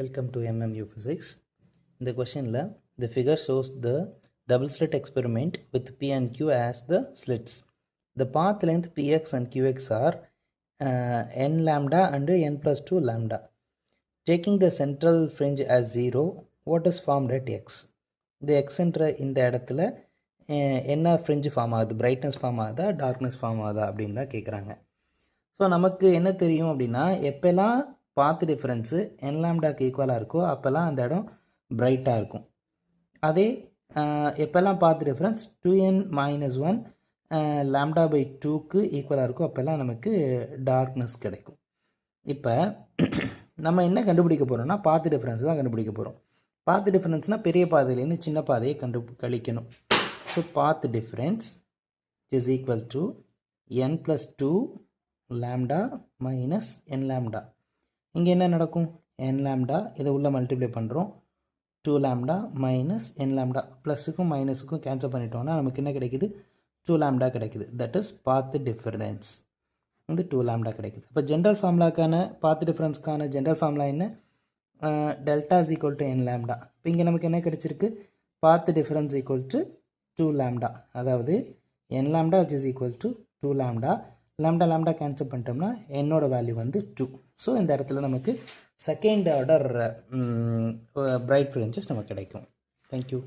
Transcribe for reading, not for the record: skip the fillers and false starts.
Welcome to MMU Physics. In the question, the figure shows the double slit experiment with P and Q as the slits. The path length Px and Qx are n lambda and n plus 2 lambda. Taking the central fringe as 0, what is formed at x? The x என்ற இந்த இடத்துல என்ன ஃப்ரிஞ்சு form ஆகுது, brightness form ஆகுதா darkness form ஆகுதா அப்படின்னு தான் கேட்குறாங்க. ஸோ நமக்கு என்ன தெரியும் அப்படின்னா, எப்போல்லாம் பாத் டிஃப்ரென்ஸு என் லாம்டாக்கு ஈக்குவலாக இருக்கோ அப்போல்லாம் அந்த இடம் பிரைட்டாக இருக்கும். அதே எப்போல்லாம் பாத் டிஃப்ரென்ஸ் 2n-1 லாம்டா பை 2க்கு ஈக்குவலாக இருக்கும் அப்போல்லாம் நமக்கு டார்க்னஸ் கிடைக்கும். இப்போ நம்ம என்ன கண்டுபிடிக்க போகிறோம்னா பாத் டிஃப்ரென்ஸ் தான் கண்டுபிடிக்க போகிறோம். பாத் டிஃப்ரென்ஸ்னால் பெரிய பாதையிலேருந்து சின்ன பாதையை கழிக்கணும். So path difference is equal to n + 2 lambda minus n lambda. இங்கே என்ன நடக்கும், n லாம்டா இதை உள்ள மல்டிப்ளை பண்ணுறோம், 2 லாம்டா மைனஸ் n லாம்டா, ப்ளஸுக்கும் மைனஸுக்கும் கேன்சல் பண்ணிட்டோம்னா நமக்கு என்ன கிடைக்குது, 2 லாம்டா கிடைக்குது. தட் இஸ் பாத் டிஃபரன்ஸ் வந்து 2 லாம்டா கிடைக்குது. இப்போ ஜென்ரல் ஃபார்முலாக்கான பாத் டிஃபரன்ஸ்க்கான ஜென்ரல் ஃபார்முலா என்ன, delta is equal to n lambda. இப்போ இங்கே நமக்கு என்ன கிடைச்சிருக்கு, path difference equal to 2 lambda, அதாவது n lambda which is equal to 2 lambda. Lambda cancel பண்ணிட்டோம்னா என்னோட வேல்யூ வந்து 2. ஸோ இந்த இடத்துல நமக்கு செகண்ட் ஆர்டர் பிரைட் ஃப்ரிஞ்சஸ் நமக்கு கிடைக்கும். தேங்க்யூ.